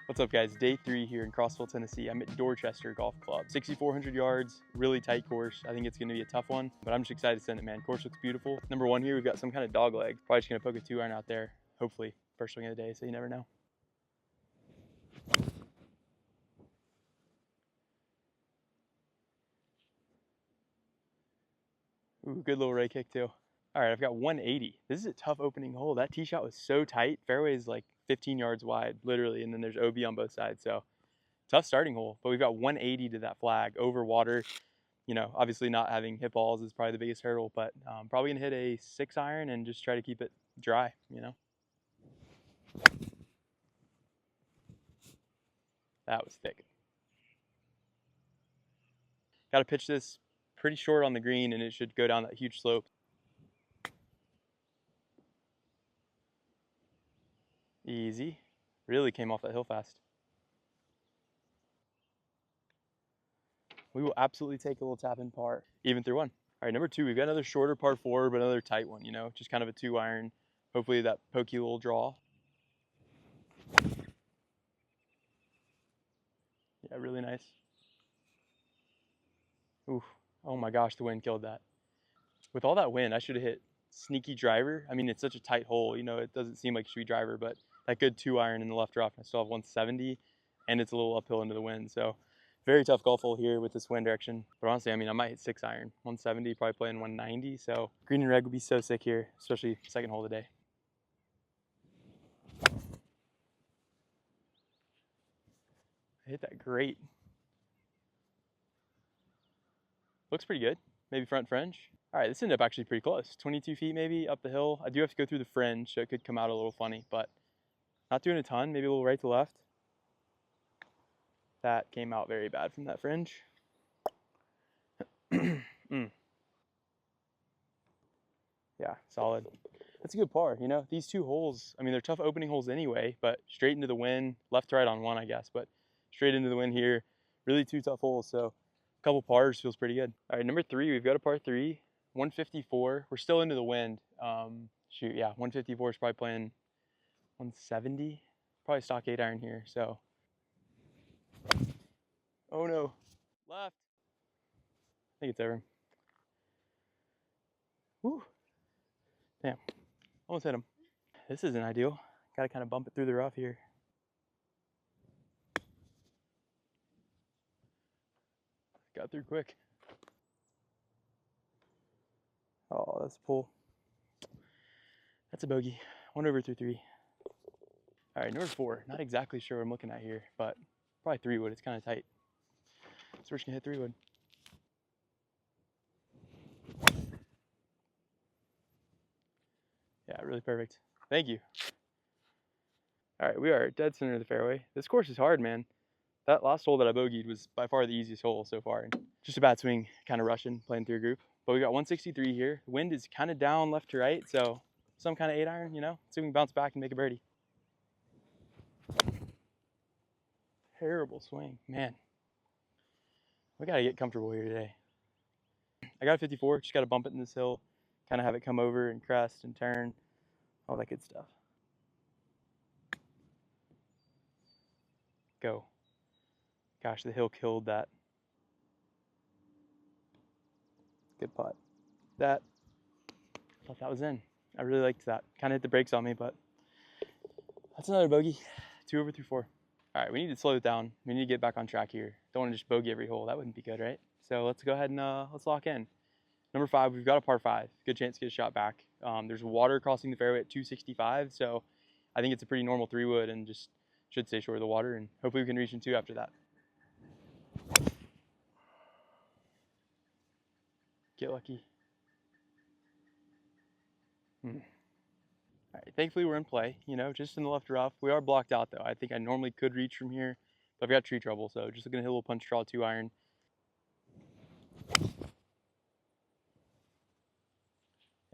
What's up, guys? Day 3 here in Crossville, Tennessee. I'm at Dorchester Golf Club. 6,400 yards, really tight course. I think it's gonna be a tough one, but I'm just excited to send it, man. Course looks beautiful. Number 1 here, we've got some kind of dog leg. Probably just gonna poke a 2-iron out there, hopefully. First swing of the day, so you never know. Ooh, good little ray kick too. All right, I've got 180. This is a tough opening hole. That tee shot was so tight. Fairway is like 15 yards wide, literally, and then there's OB on both sides, so tough starting hole. But we've got 180 to that flag over water. You know, obviously not having hit balls is probably the biggest hurdle, but probably gonna hit a 6-iron and just try to keep it dry, you know. That was thick. Got to pitch this pretty short on the green and it should go down that huge slope. Easy. Really came off that hill fast. We will absolutely take a little tap in par, even through one. All right, number 2, we've got another shorter par 4, but another tight one, you know, just kind of a 2-iron. Hopefully that pokey little draw. Yeah, really nice. Oof. Oh my gosh, the wind killed that. With all that wind, I should have hit sneaky driver. I mean, it's such a tight hole, you know, it doesn't seem like it should be driver, but that good 2-iron in the left rough, I still have 170, and it's a little uphill into the wind. So very tough golf hole here with this wind direction. But honestly, I mean, I might hit 6-iron, 170, probably playing 190. So green and red would be so sick here, especially second hole of the day. I hit that great. Looks pretty good. Maybe front fringe. All right, this ended up actually pretty close. 22 feet maybe up the hill. I do have to go through the fringe, so it could come out a little funny, but not doing a ton, maybe a little right to left. That came out very bad from that fringe. Yeah, solid. That's a good par, you know? These 2 holes, I mean, they're tough opening holes anyway, but straight into the wind, left to right on one, I guess, but straight into the wind here. Really 2 tough holes, so a couple pars feels pretty good. All right, number 3, we've got a par 3, 154. We're still into the wind. Shoot, yeah, 154 is probably playing 170. Probably stock 8-iron here, so. Oh no, left. I think it's over. Whew. Damn, almost hit him. This isn't ideal. Gotta kind of bump it through the rough here. Got through quick. Oh, that's a pull. That's a bogey. 1 over through 3. All right, number 4. Not exactly sure what I'm looking at here, but probably 3-wood. It's kind of tight. So we're just gonna hit 3-wood. Yeah, really perfect. Thank you. All right, we are dead center of the fairway. This course is hard, man. That last hole that I bogeyed was by far the easiest hole so far. Just a bad swing, kind of rushing, playing through a group. But we got 163 here. The wind is kind of down left to right, so some kind of 8-iron, you know? See if we can bounce back and make a birdie. Terrible swing, man. We gotta get comfortable here today. I got a 54, just gotta bump it in this hill, kind of have it come over and crest and turn, all that good stuff. Go. Gosh, the hill killed that. Good putt. I thought that was in. I really liked that. Kind of hit the brakes on me, but that's another bogey. 2 over through 4. All right, we need to slow it down. We need to get back on track here. Don't want to just bogey every hole. That wouldn't be good, right? So let's go ahead and let's lock in. Number 5, we've got a par 5. Good chance to get a shot back. There's water crossing the fairway at 265, so I think it's a pretty normal 3-wood and just should stay short of the water, and hopefully we can reach in 2 after that. Get lucky. All right, thankfully we're in play, you know, just in the left rough. We are blocked out though. I think I normally could reach from here, but I've got tree trouble, so just looking to hit a little punch draw 2-iron.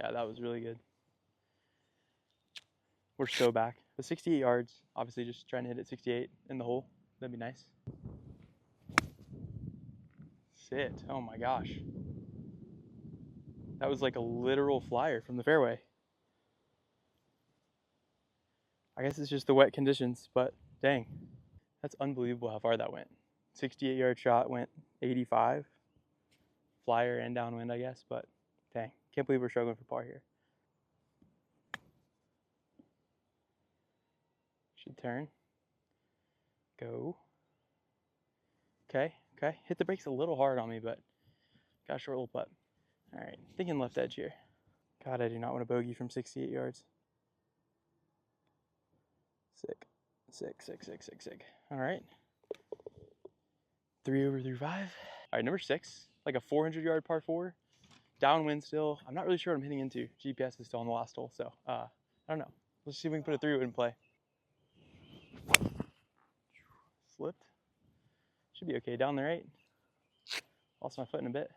Yeah, that was really good. We're so back. The 68 yards, obviously just trying to hit it 68 in the hole. That'd be nice. Sit, oh my gosh. That was like a literal flyer from the fairway. I guess it's just the wet conditions, but dang. That's unbelievable how far that went. 68-yard shot went 85. Flyer and downwind, I guess, but dang, can't believe we're struggling for par here. Should turn. Go. Okay, okay. Hit the brakes a little hard on me, but got a short little putt. All right, thinking left edge here. God, I do not want a bogey from 68 yards. Sick, sick, sick, sick, sick, sick. All right. 3 over through 5. All right, number 6, like a 400-yard par 4. Downwind still. I'm not really sure what I'm hitting into. GPS is still on the last hole, so I don't know. Let's see if we can put a 3 in play. Slipped. Should be okay down the right. Lost my foot in a bit.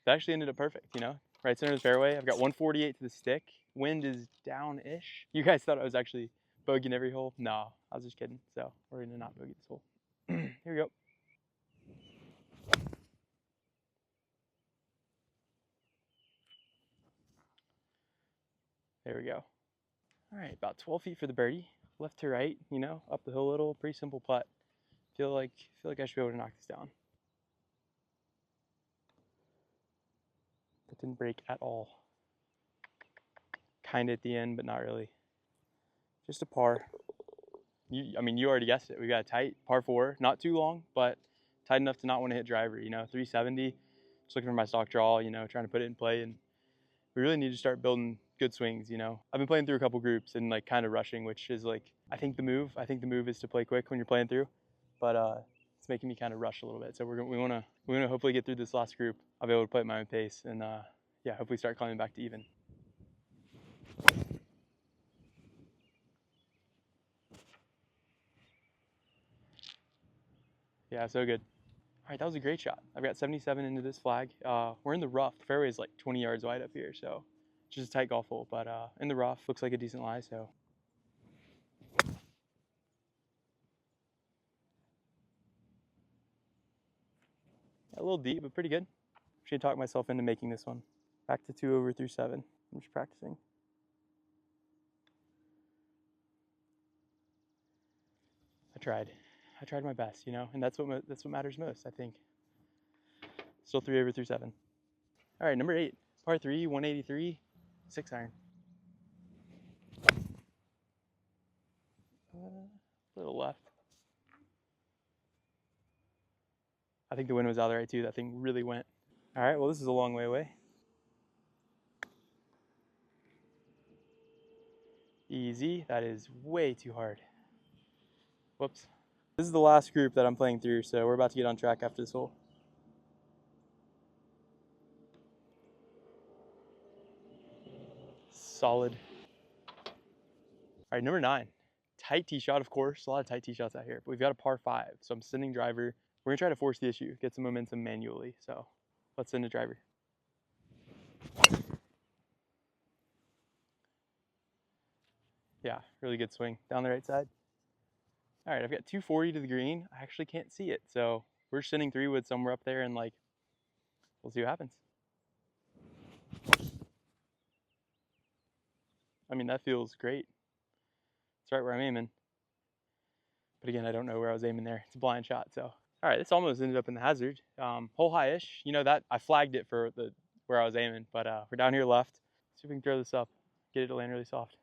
That actually ended up perfect, you know? Right center of the fairway. I've got 148 to the stick. Wind is down-ish. You guys thought I was actually bogeying every hole? No, I was just kidding. So we're gonna not bogey this hole. Here we go. There we go. All right, about 12 feet for the birdie. Left to right, you know, up the hill a little. Pretty simple putt. Feel like I should be able to knock this down. That didn't break at all. Kind of at the end, but not really. Just a par. I mean, you already guessed it. We got a tight par 4, not too long, but tight enough to not want to hit driver. You know, 370. Just looking for my stock draw. You know, trying to put it in play, and we really need to start building good swings. You know, I've been playing through a couple groups and like kind of rushing, which is like I think the move is to play quick when you're playing through, but it's making me kind of rush a little bit. So we want to hopefully get through this last group. I'll be able to play at my own pace and yeah, hopefully start climbing back to even. Yeah, so good. All right, that was a great shot. I've got 77 into this flag. We're in the rough. The fairway is like 20 yards wide up here, so just a tight golf hole. But in the rough, looks like a decent lie. So a little deep, but pretty good. Should talk myself into making this one. Back to 2 over through 7. I'm just practicing. I tried my best, you know, and that's what matters most, I think. Still 3 over through 7. All right, number 8, par 3, 183, 6 iron. A little left. I think the wind was out of the right too. That thing really went. All right, well, this is a long way away. Easy. That is way too hard. Whoops. This is the last group that I'm playing through, so we're about to get on track after this hole. Solid. All right, number 9. Tight tee shot, of course. A lot of tight tee shots out here, but we've got a par 5, so I'm sending driver. We're gonna try to force the issue, get some momentum manually. So let's send a driver. Yeah, really good swing down the right side. All right, I've got 240 to the green. I actually can't see it, so we're sending 3 wood somewhere up there, and like, we'll see what happens. I mean, that feels great. It's right where I'm aiming. But again, I don't know where I was aiming there. It's a blind shot, so. All right, this almost ended up in the hazard. Hole high-ish. You know that I flagged it for where I was aiming, but we're down here left. See if we can throw this up, get it to land really soft.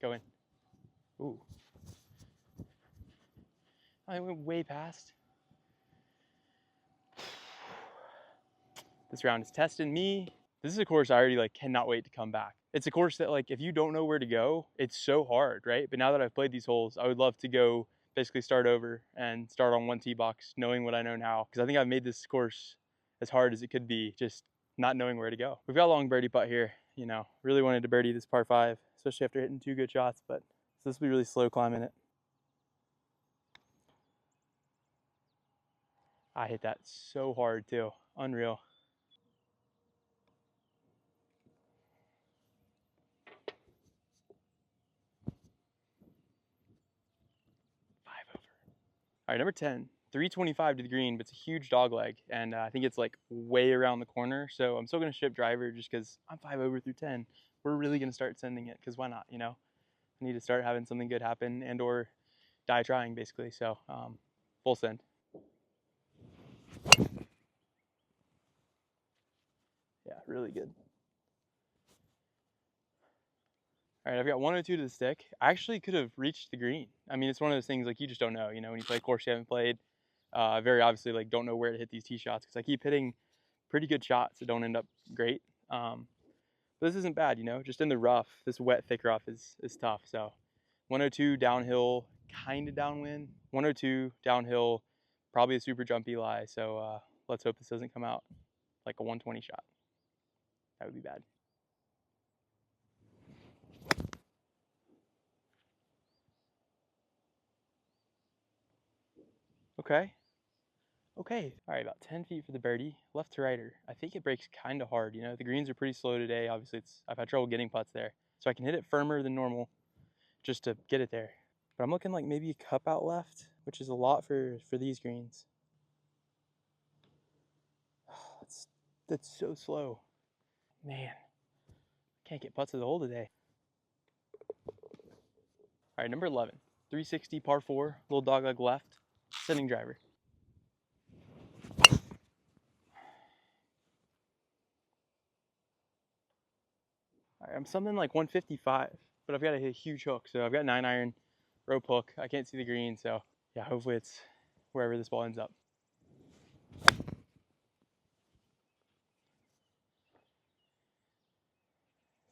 Go in. Ooh. I went way past. This round is testing me. This is a course I already like cannot wait to come back. It's a course that like if you don't know where to go, it's so hard, right? But now that I've played these holes, I would love to go basically start over and start on one tee box, knowing what I know now. Because I think I've made this course as hard as it could be, just not knowing where to go. We've got a long birdie putt here, you know. Really wanted to birdie this par 5, especially after hitting 2 good shots, but so this will be really slow climbing it. I hit that so hard too, unreal. All right, number 10, 325 to the green, but it's a huge dog leg, and I think it's like way around the corner, so I'm still gonna ship driver just because I'm 5 over through 10. We're really gonna start sending it, because why not, you know? I need to start having something good happen and or die trying, basically. So full send. Yeah, really good. All right, I've got 102 to the stick. I actually could have reached the green. I mean, it's one of those things like you just don't know. You know, when you play a course you haven't played, very obviously like don't know where to hit these tee shots because I keep hitting pretty good shots that don't end up great. But this isn't bad, you know. Just in the rough, this wet, thick rough is tough. So 102 downhill, kind of downwind. 102 downhill, probably a super jumpy lie. So let's hope this doesn't come out like a 120 shot. That would be bad. Okay. Okay. All right, about 10 feet for the birdie. Left to righter. I think it breaks kind of hard. You know, the greens are pretty slow today. Obviously, I've had trouble getting putts there. So I can hit it firmer than normal just to get it there. But I'm looking like maybe a cup out left, which is a lot for these greens. Oh, that's so slow. Man, can't get putts to the hole today. All right, number 11. 360 par 4, little dogleg left, sending driver. All right, I'm something like 155, but I've got to hit a huge hook. So I've got 9-iron, rope hook. I can't see the green, so yeah, hopefully it's wherever this ball ends up.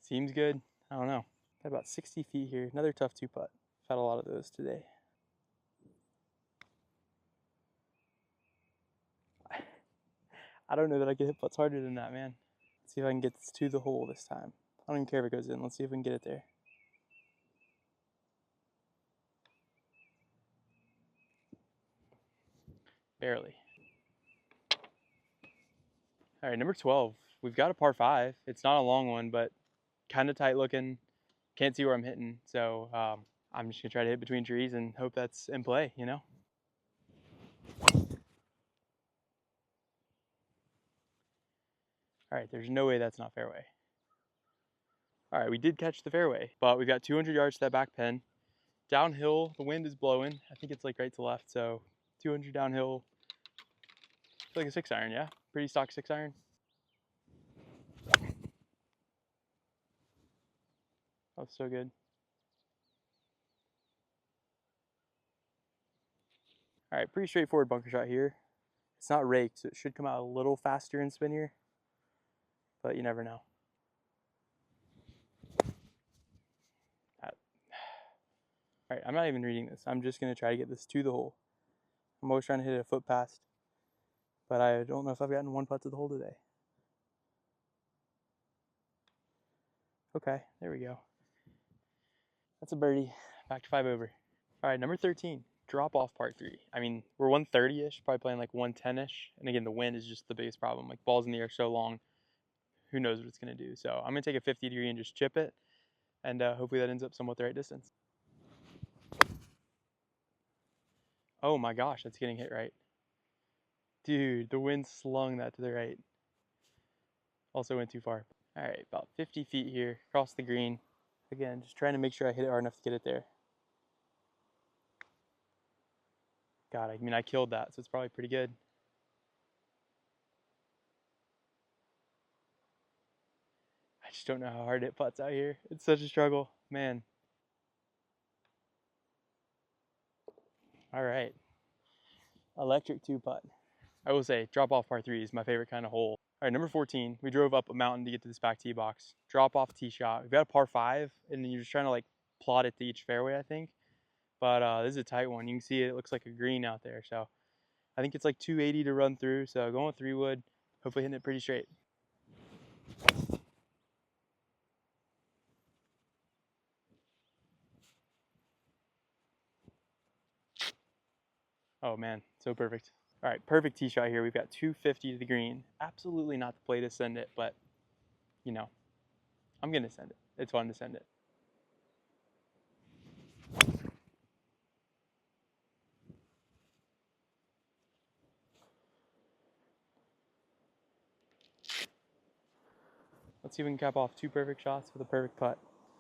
Seems good. I don't know. Got about 60 feet here. Another tough 2-putt. I've had a lot of those today. I don't know that I can hit putts harder than that, man. Let's see if I can get this to the hole this time. I don't even care if it goes in. Let's see if we can get it there. Barely. All right, number 12. We've got a par 5. It's not a long one, but kind of tight looking. Can't see where I'm hitting, so I'm just gonna try to hit between trees and hope that's in play, you know? All right, there's no way that's not fairway. All right, we did catch the fairway, but we've got 200 yards to that back pin. Downhill, the wind is blowing. I think it's like right to left, so 200 downhill. It's like a 6-iron, yeah? Pretty stock 6-iron. Oh, so good. All right, pretty straightforward bunker shot here. It's not raked, so it should come out a little faster and spinnier, but you never know. All right, I'm not even reading this. I'm just gonna try to get this to the hole. I'm always trying to hit it a foot past, but I don't know if I've gotten one putt to the hole today. Okay, there we go. That's a birdie. Back to 5 over. All right, number 13. Drop off par 3. I mean, we're 130-ish, probably playing like 110-ish. And again, the wind is just the biggest problem. Like balls in the air so long, who knows what it's gonna do. So I'm gonna take a 50-degree and just chip it, and hopefully that ends up somewhat the right distance. Oh my gosh, that's getting hit right. Dude, the wind slung that to the right. Also went too far. All right, about 50 feet here, across the green. Again, just trying to make sure I hit it hard enough to get it there. God, I mean, I killed that, so it's probably pretty good. I just don't know how hard it putts out here. It's such a struggle, man. All right, electric 2-putt. I will say, drop off par 3 is my favorite kind of hole. All right, number 14. We drove up a mountain to get to this back tee box. Drop off tee shot. We've got a par 5, and then you're just trying to like plot it to each fairway, I think. But this is a tight one. You can see it looks like a green out there. So I think it's like 280 to run through. So going with 3-wood, hopefully hitting it pretty straight. Oh man, so perfect. All right, perfect tee shot here. We've got 250 to the green. Absolutely not the play to send it, but you know, I'm gonna send it. It's fun to send it. Let's see if we can cap off 2 perfect shots with a perfect putt.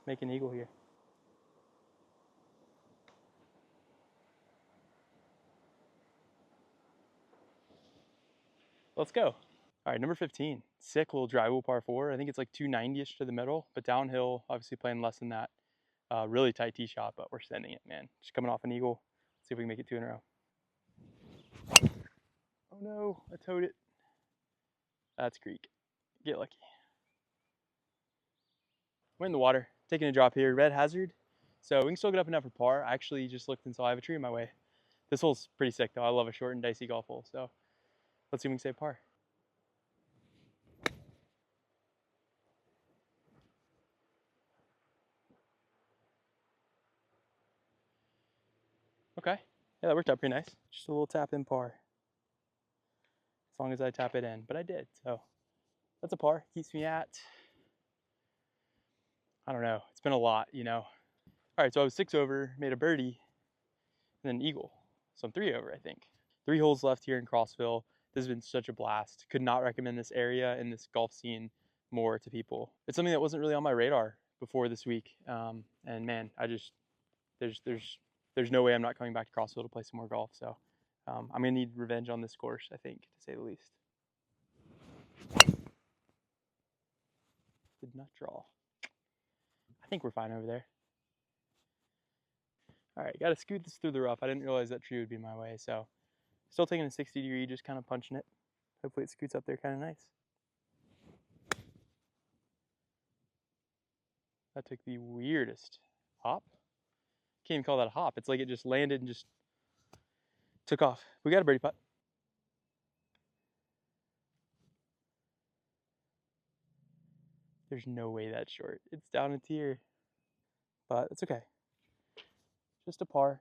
Make an eagle here. Let's go. All right, number 15. Sick little drivable par 4. I think it's like 290-ish to the middle, but downhill, obviously playing less than that. Really tight tee shot, but we're sending it, man. Just coming off an eagle. Let's see if we can make it 2 in a row. Oh no, I towed it. That's Greek. Get lucky. We're in the water, taking a drop here. Red hazard, so we can still get up and down for par. I actually just looked and saw I have a tree in my way. This hole's pretty sick though. I love a short and dicey golf hole, so let's see if we can save par. Okay, yeah, that worked out pretty nice. Just a little tap in par. As long as I tap it in, but I did, so that's a par. Keeps me at, I don't know, it's been a lot, you know. All right, so I was 6 over, made a birdie, and then an eagle. So I'm 3 over, I think. 3 holes left here in Crossville. This has been such a blast. Could not recommend this area and this golf scene more to people. It's something that wasn't really on my radar before this week. And man, there's no way I'm not coming back to Crossville to play some more golf. So I'm gonna need revenge on this course, I think, to say the least. Did not draw. I think we're fine over there. All right, gotta scoot this through the rough. I didn't realize that tree would be in my way, so still taking a 60-degree, just kind of punching it. Hopefully it scoots up there kind of nice. That took the weirdest hop. Can't even call that a hop. It's like it just landed and just took off. We got a birdie putt. There's no way that's short. It's down a tier, but it's okay. Just a par.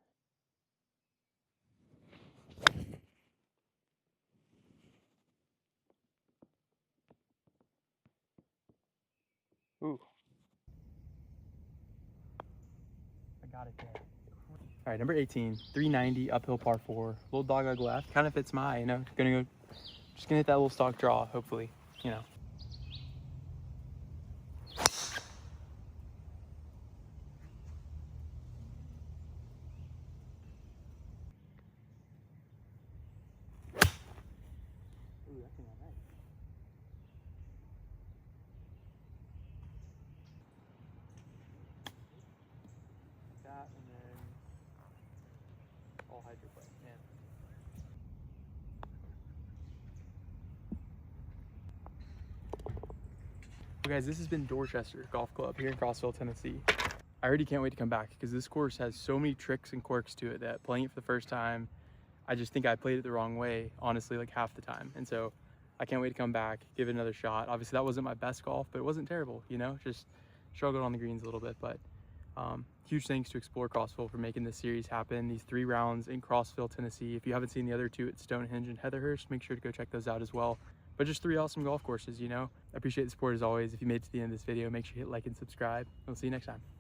Ooh. I got it there. All right, number 18, 390, uphill par 4. Little dogleg left. Kind of fits my, you know, just gonna hit that little stock draw, hopefully, you know. Ooh, that came out nice. That and then all hydroplane, man. Well, guys, this has been Dorchester Golf Club here in Crossville, Tennessee. I already can't wait to come back because this course has so many tricks and quirks to it that playing it for the first time, I just think I played it the wrong way, honestly, like half the time. And so I can't wait to come back, give it another shot. Obviously, that wasn't my best golf, but it wasn't terrible, you know, just struggled on the greens a little bit. But huge thanks to Explore Crossville for making this series happen. These 3 rounds in Crossville, Tennessee. If you haven't seen the other 2 at Stonehenge and Heatherhurst, make sure to go check those out as well. But just 3 awesome golf courses, you know. I appreciate the support as always. If you made it to the end of this video, make sure you hit like and subscribe. We'll see you next time.